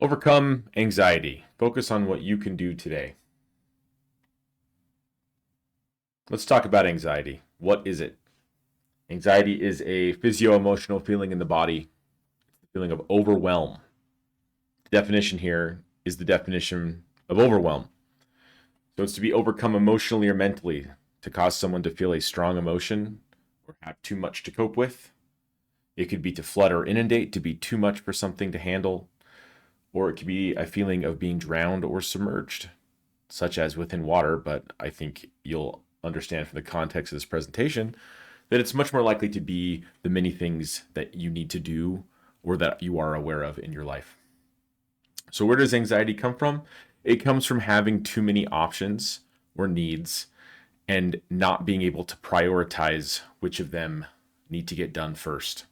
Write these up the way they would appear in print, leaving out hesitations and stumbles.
Overcome anxiety. Focus on what you can do today. Let's talk about anxiety. What is it? Anxiety is a physio-emotional feeling in the body, the feeling of overwhelm. The definition here is the definition of overwhelm. So it's to be overcome emotionally or mentally, to cause someone to feel a strong emotion or have too much to cope with. It could be to flood or inundate, to be too much for something to handle, or it could be a feeling of being drowned or submerged, such as within water, but I think you'll understand from the context of this presentation that it's much more likely to be the many things that you need to do or that you are aware of in your life. So where does anxiety come from? It comes from having too many options or needs and not being able to prioritize which of them need to get done first.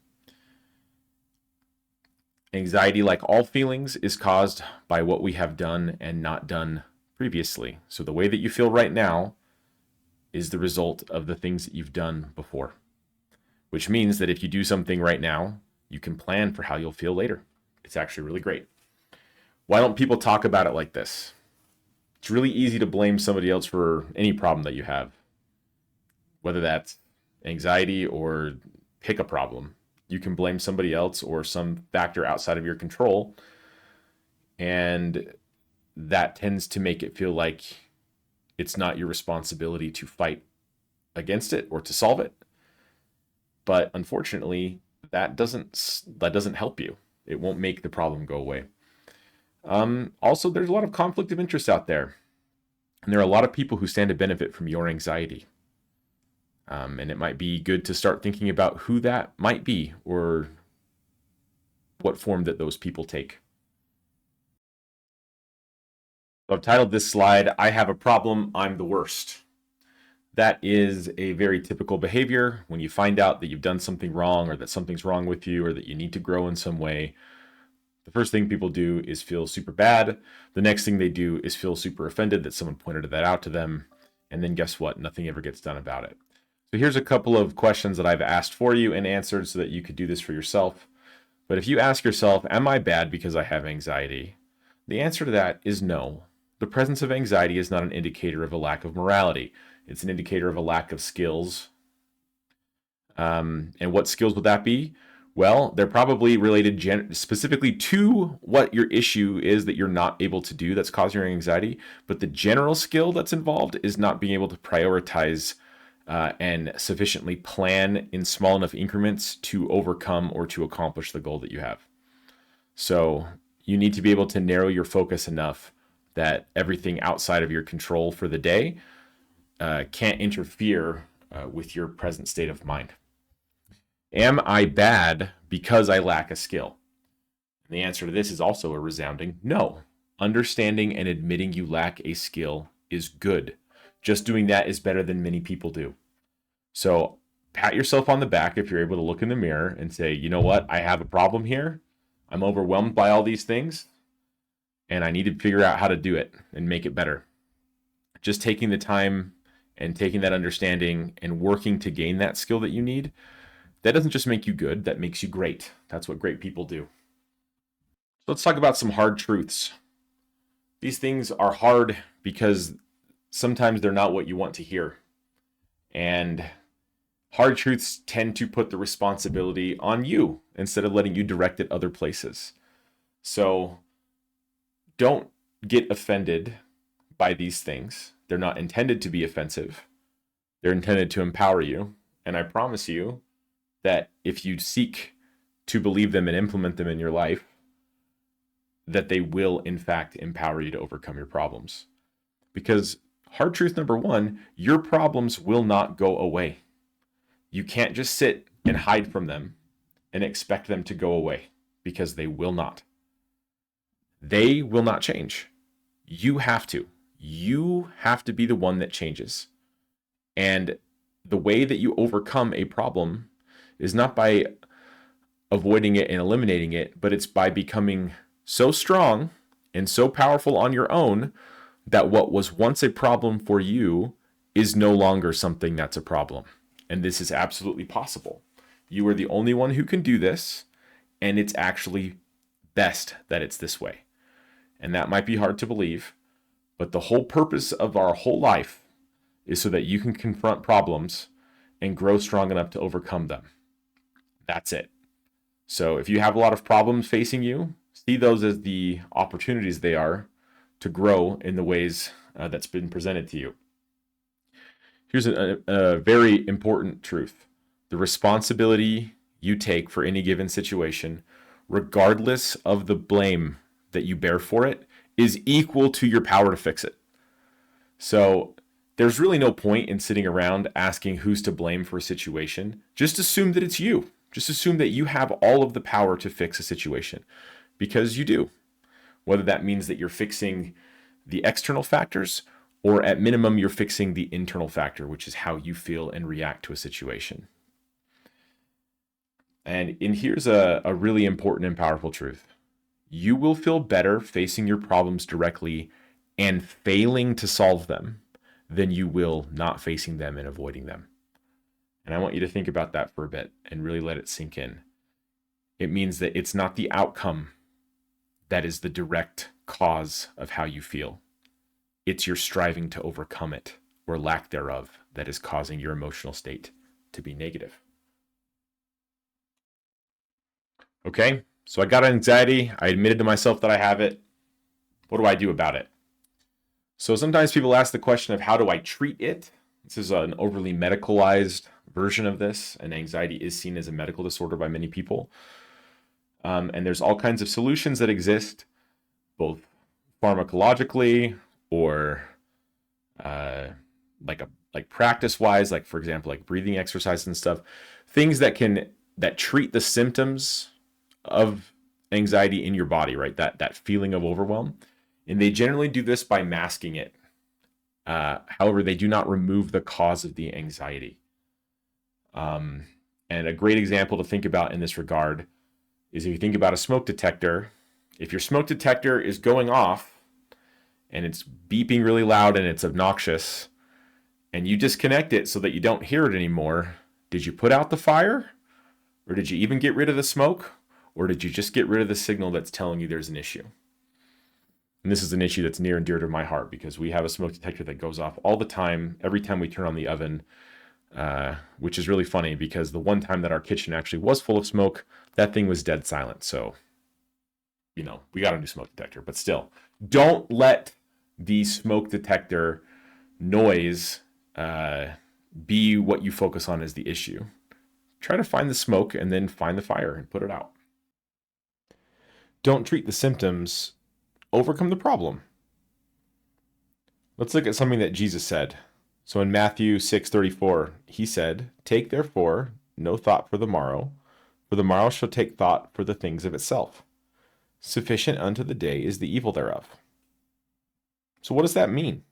Anxiety, like all feelings, is caused by what we have done and not done previously. So the way that you feel right now is the result of the things that you've done before, which means that if you do something right now, you can plan for how you'll feel later. It's actually really great. Why don't people talk about it like this? It's really easy to blame somebody else for any problem that you have, whether that's anxiety or pick a problem. You can blame somebody else or some factor outside of your control, and that tends to make it feel like it's not your responsibility to fight against it or to solve it. But unfortunately, that doesn't help you. It won't make the problem go away. Also, there's a lot of conflict of interest out there, and there are a lot of people who stand to benefit from your anxiety. And it might be good to start thinking about who that might be or what form that those people take. So I've titled this slide, I have a problem, I'm the worst. That is a very typical behavior. When you find out that you've done something wrong or that something's wrong with you or that you need to grow in some way, the first thing people do is feel super bad. The next thing they do is feel super offended that someone pointed that out to them. And then guess what? Nothing ever gets done about it. So here's a couple of questions that I've asked for you and answered so that you could do this for yourself. But if you ask yourself, am I bad because I have anxiety? The answer to that is no. The presence of anxiety is not an indicator of a lack of morality. It's an indicator of a lack of skills. And what skills would that be? Well, they're probably related specifically to what your issue is that you're not able to do that's causing your anxiety. But the general skill that's involved is not being able to prioritize and sufficiently plan in small enough increments to overcome or to accomplish the goal that you have. So you need to be able to narrow your focus enough that everything outside of your control for the day can't interfere with your present state of mind. Am I bad because I lack a skill? And the answer to this is also a resounding no. Understanding and admitting you lack a skill is good. Just doing that is better than many people do. So pat yourself on the back if you're able to look in the mirror and say, you know what, I have a problem here. I'm overwhelmed by all these things, and I need to figure out how to do it and make it better. Just taking the time and taking that understanding and working to gain that skill that you need, that doesn't just make you good, that makes you great. That's what great people do. So let's talk about some hard truths. These things are hard because sometimes they're not what you want to hear. And hard truths tend to put the responsibility on you instead of letting you direct it other places. So don't get offended by these things. They're not intended to be offensive. They're intended to empower you. And I promise you that if you seek to believe them and implement them in your life, that they will in fact empower you to overcome your problems. Because hard truth number one, your problems will not go away. You can't just sit and hide from them and expect them to go away, because they will not. They will not change. You have to. You have to be the one that changes. And the way that you overcome a problem is not by avoiding it and eliminating it, but it's by becoming so strong and so powerful on your own that what was once a problem for you is no longer something that's a problem. And this is absolutely possible. You are the only one who can do this, and it's actually best that it's this way. And that might be hard to believe, but the whole purpose of our whole life is so that you can confront problems and grow strong enough to overcome them. That's it. So if you have a lot of problems facing you, see those as the opportunities they are to grow in the ways that's been presented to you. Here's a very important truth. The responsibility you take for any given situation, regardless of the blame that you bear for it, is equal to your power to fix it. So there's really no point in sitting around asking who's to blame for a situation. Just assume that it's you. Just assume that you have all of the power to fix a situation, because you do. Whether that means that you're fixing the external factors, or at minimum, you're fixing the internal factor, which is how you feel and react to a situation. And here's a really important and powerful truth. You will feel better facing your problems directly and failing to solve them than you will not facing them and avoiding them. And I want you to think about that for a bit and really let it sink in. It means that it's not the outcome that is the direct cause of how you feel. It's your striving to overcome it or lack thereof that is causing your emotional state to be negative. Okay, so I got anxiety. I admitted to myself that I have it. What do I do about it? So sometimes people ask the question of how do I treat it? This is an overly medicalized version of this, and anxiety is seen as a medical disorder by many people. And there's all kinds of solutions that exist, both pharmacologically or like practice-wise, like for example, like breathing exercises and stuff, things that treat the symptoms of anxiety in your body, right? That feeling of overwhelm. And they generally do this by masking it. However, they do not remove the cause of the anxiety. And a great example to think about in this regard is if you think about a smoke detector. If your smoke detector is going off and it's beeping really loud and it's obnoxious, and you disconnect it so that you don't hear it anymore, did you put out the fire? Or did you even get rid of the smoke? Or did you just get rid of the signal that's telling you there's an issue? And this is an issue that's near and dear to my heart because we have a smoke detector that goes off all the time, every time we turn on the oven, which is really funny because the one time that our kitchen actually was full of smoke, that thing was dead silent. So, we got a new smoke detector, but still, don't let the smoke detector noise be what you focus on as the issue. Try to find the smoke and then find the fire and put it out. Don't treat the symptoms, overcome the problem. Let's look at something that Jesus said. So in Matthew 6:34, he said, "Take therefore no thought for the morrow shall take thought for the things of itself. Sufficient unto the day is the evil thereof." So what does that mean?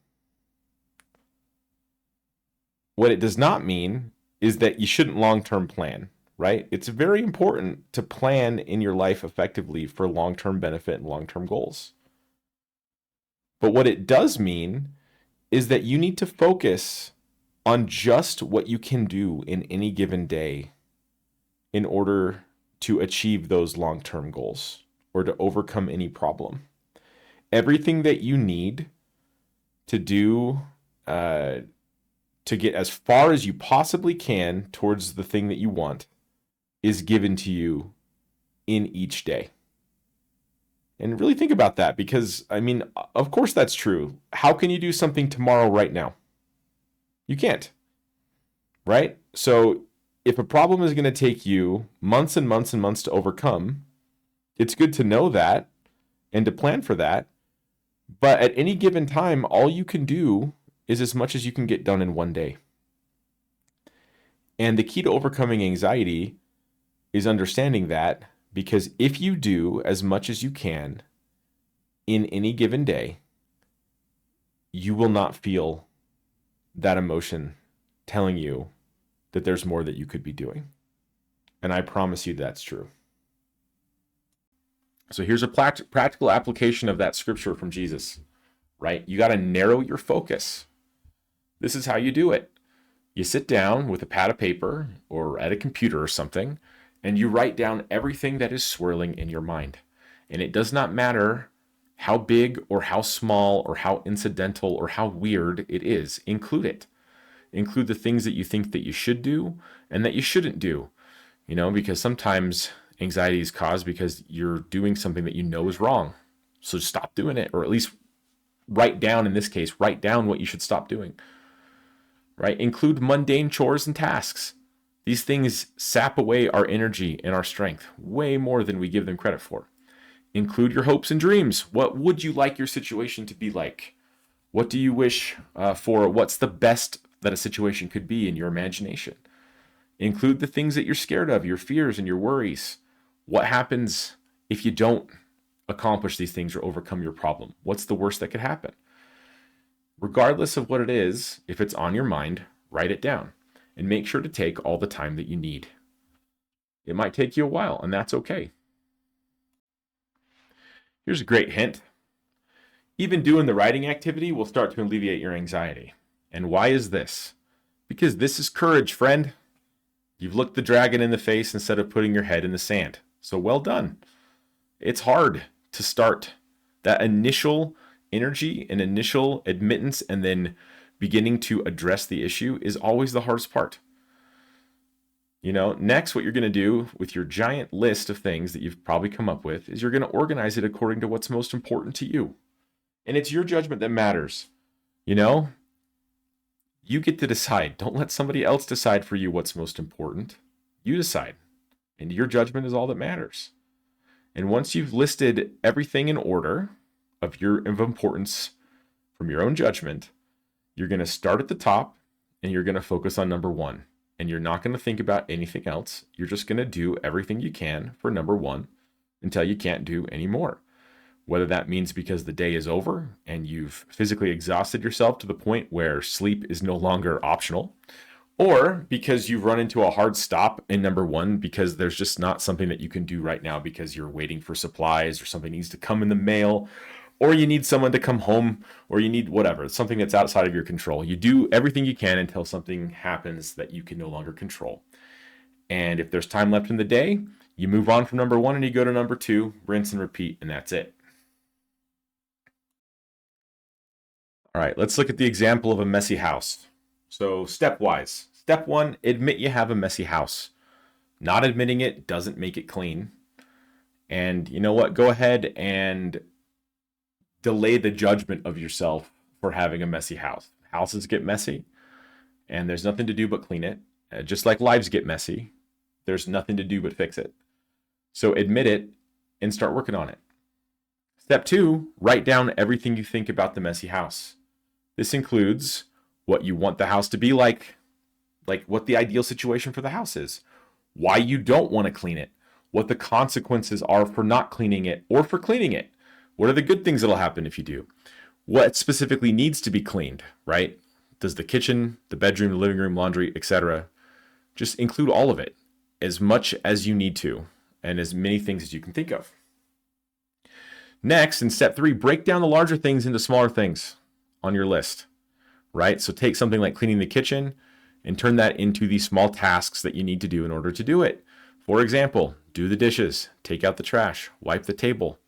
What it does not mean is that you shouldn't long-term plan, right? It's very important to plan in your life effectively for long-term benefit and long-term goals. But what it does mean is that you need to focus on just what you can do in any given day in order to achieve those long-term goals or to overcome any problem. Everything that you need to do to get as far as you possibly can towards the thing that you want is given to you in each day. And really think about that because, of course that's true. How can you do something tomorrow right now? You can't, right? So if a problem is going to take you months and months and months to overcome, it's good to know that and to plan for that. But at any given time, all you can do is as much as you can get done in one day. And the key to overcoming anxiety is understanding that, because if you do as much as you can in any given day, you will not feel that emotion telling you that there's more that you could be doing. And I promise you that's true. So here's a practical application of that scripture from Jesus, right? You got to narrow your focus. This is how you do it. You sit down with a pad of paper or at a computer or something, and you write down everything that is swirling in your mind. And it does not matter How big or how small or how incidental or how weird it is, include it. Include the things that you think that you should do and that you shouldn't do. Because sometimes anxiety is caused because you're doing something that you know is wrong. So stop doing it, or at least write down, in this case, write down what you should stop doing. Right? Include mundane chores and tasks. These things sap away our energy and our strength way more than we give them credit for. Include your hopes and dreams. What would you like your situation to be like? What do you wish for? What's the best that a situation could be in your imagination? Include the things that you're scared of, your fears and your worries. What happens if you don't accomplish these things or overcome your problem? What's the worst that could happen? Regardless of what it is, if it's on your mind, write it down and make sure to take all the time that you need. It might take you a while, and that's okay. Here's a great hint. Even doing the writing activity will start to alleviate your anxiety. And why is this? Because this is courage, friend. You've looked the dragon in the face instead of putting your head in the sand. So well done. It's hard to start. That initial energy and initial admittance and then beginning to address the issue is always the hardest part. Next, what you're going to do with your giant list of things that you've probably come up with is you're going to organize it according to what's most important to you. And it's your judgment that matters. You get to decide. Don't let somebody else decide for you what's most important. You decide. And your judgment is all that matters. And once you've listed everything in order of importance from your own judgment, you're going to start at the top and you're going to focus on number one. And you're not going to think about anything else. You're just going to do everything you can for number one until you can't do any more. Whether that means because the day is over and you've physically exhausted yourself to the point where sleep is no longer optional, or because you've run into a hard stop in number one because there's just not something that you can do right now because you're waiting for supplies or something needs to come in the mail, or you need someone to come home, or you need whatever, something that's outside of your control. You do everything you can until something happens that you can no longer control. And if there's time left in the day, you move on from number one and you go to number two, rinse and repeat, and that's it. All right, let's look at the example of a messy house. So stepwise. Step one, admit you have a messy house. Not admitting it doesn't make it clean. And you know what? Go ahead and delay the judgment of yourself for having a messy house. Houses get messy, and there's nothing to do but clean it. Just like lives get messy, there's nothing to do but fix it. So admit it and start working on it. Step two, write down everything you think about the messy house. This includes what you want the house to be like what the ideal situation for the house is, why you don't want to clean it, what the consequences are for not cleaning it or for cleaning it. What are the good things that'll happen if you do? What specifically needs to be cleaned, right? Does the kitchen, the bedroom, the living room, laundry, etc. Just include all of it, as much as you need to, and as many things as you can think of. Next, in step three, break down the larger things into smaller things on your list, right? So take something like cleaning the kitchen and turn that into the small tasks that you need to do in order to do it. For example, do the dishes, take out the trash, wipe the table,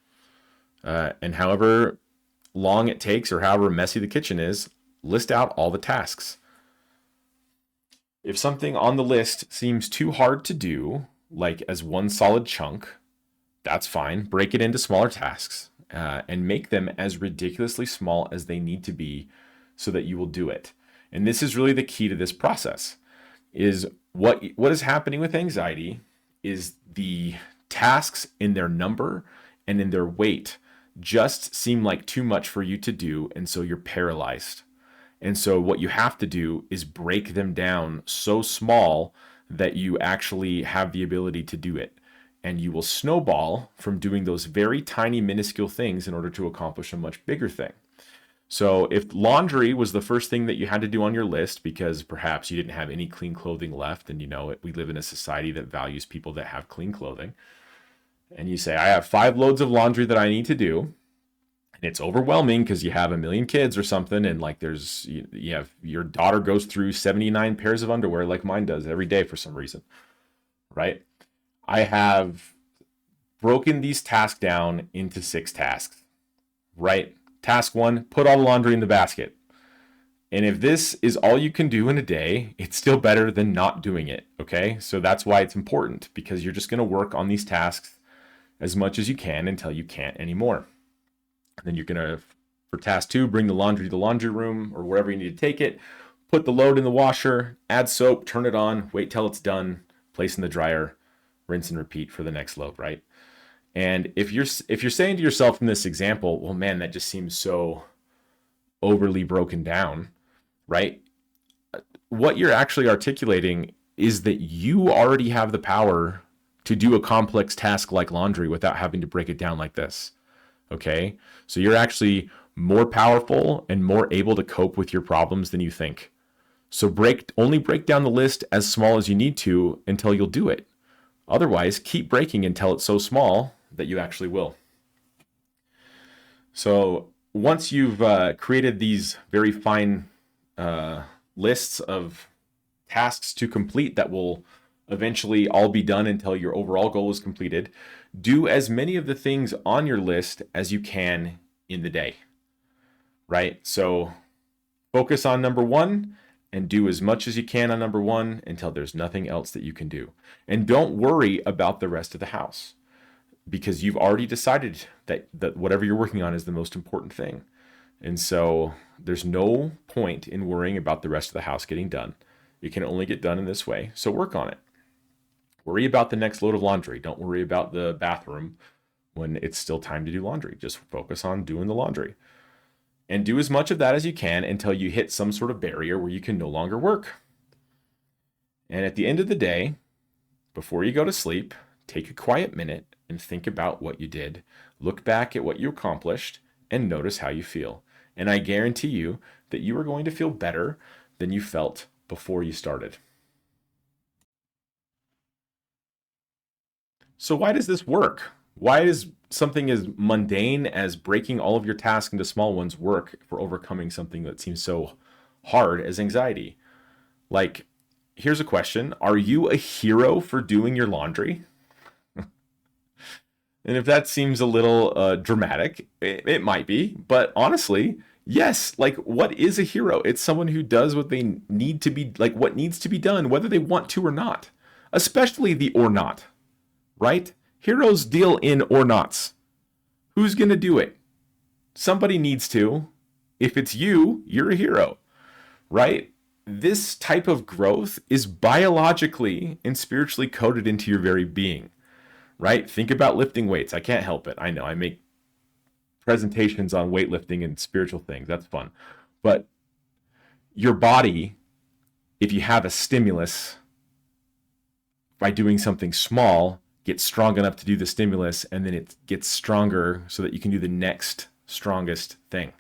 and however long it takes or however messy the kitchen is, list out all the tasks. If something on the list seems too hard to do, like as one solid chunk, that's fine. Break it into smaller tasks and make them as ridiculously small as they need to be so that you will do it. And this is really the key to this process, is what is happening with anxiety is the tasks in their number and in their weight just seem like too much for you to do, and so you're paralyzed. And so what you have to do is break them down so small that you actually have the ability to do it. And you will snowball from doing those very tiny, minuscule things in order to accomplish a much bigger thing. So if laundry was the first thing that you had to do on your list because perhaps you didn't have any clean clothing left, and we live in a society that values people that have clean clothing, and you say, I have 5 loads of laundry that I need to do, and it's overwhelming because you have a million kids or something, and like you have your daughter goes through 79 pairs of underwear like mine does every day for some reason, right? I have broken these tasks down into 6 tasks. right? Task one, put all the laundry in the basket. And if this is all you can do in a day, it's still better than not doing it, okay? So that's why it's important, because you're just going to work on these tasks as much as you can until you can't anymore. And then you're going to, for task two, bring the laundry to the laundry room or wherever you need to take it, put the load in the washer, add soap, turn it on, wait till it's done, place in the dryer, rinse and repeat for the next load, right? And if you're saying to yourself in this example, well, man, that just seems so overly broken down, right? What you're actually articulating is that you already have the power to do a complex task like laundry without having to break it down like this. Okay? So you're actually more powerful and more able to cope with your problems than you think. So only break down the list as small as you need to until you'll do it. Otherwise, keep breaking until it's so small that you actually will. So once you've created these very fine lists of tasks to complete that will eventually all be done until your overall goal is completed, do as many of the things on your list as you can in the day, right? So focus on number one and do as much as you can on number one until there's nothing else that you can do. And don't worry about the rest of the house, because you've already decided that whatever you're working on is the most important thing. And so there's no point in worrying about the rest of the house getting done. It can only get done in this way. So work on it. Worry about the next load of laundry. Don't worry about the bathroom when it's still time to do laundry. Just focus on doing the laundry. And do as much of that as you can until you hit some sort of barrier where you can no longer work. And at the end of the day, before you go to sleep, take a quiet minute and think about what you did. Look back at what you accomplished and notice how you feel. And I guarantee you that you are going to feel better than you felt before you started. So why does this work? Why does something as mundane as breaking all of your tasks into small ones work for overcoming something that seems so hard as anxiety? Like, here's a question. Are you a hero for doing your laundry? And if that seems a little dramatic, it might be. But honestly, yes. Like, what is a hero? It's someone who does what they need to be, like what needs to be done, whether they want to or not. Especially the or not, right? Heroes deal in or nots. Who's going to do it? Somebody needs to. If it's you, you're a hero, right? This type of growth is biologically and spiritually coded into your very being. Right? Think about lifting weights. I can't help it. I know I make presentations on weightlifting and spiritual things. That's fun. But your body, if you have a stimulus by doing something small, gets strong enough to do the stimulus, and then it gets stronger so that you can do the next strongest thing.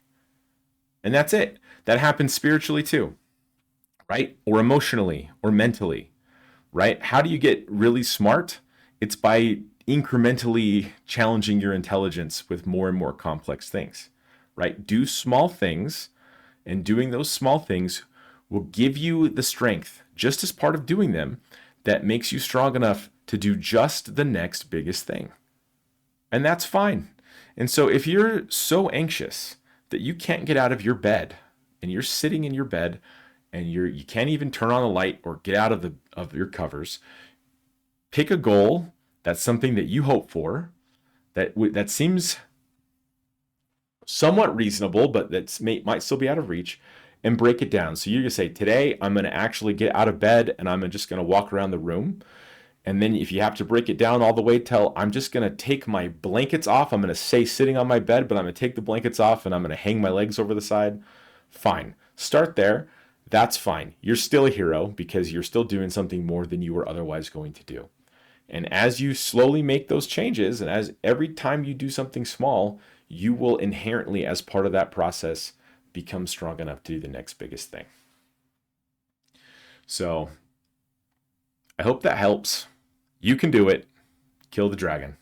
And that's it. That happens spiritually too, right? Or emotionally or mentally, right? How do you get really smart? It's by incrementally challenging your intelligence with more and more complex things, right? Do small things, and doing those small things will give you the strength, just as part of doing them, that makes you strong enough to do just the next biggest thing. And that's fine. And so if you're so anxious that you can't get out of your bed and you're sitting in your bed and you can't even turn on the light or get out of your covers, pick a goal that's something that you hope for, that seems somewhat reasonable, but might still be out of reach, and break it down. So you're gonna say, today I'm gonna actually get out of bed and I'm just gonna walk around the room. And then if you have to break it down all the way till I'm just gonna take my blankets off, I'm gonna say sitting on my bed, but I'm gonna take the blankets off and I'm gonna hang my legs over the side. Fine. Start there. That's fine. You're still a hero because you're still doing something more than you were otherwise going to do. And as you slowly make those changes, and as every time you do something small, you will inherently, as part of that process, become strong enough to do the next biggest thing. So I hope that helps. You can do it. Kill the dragon.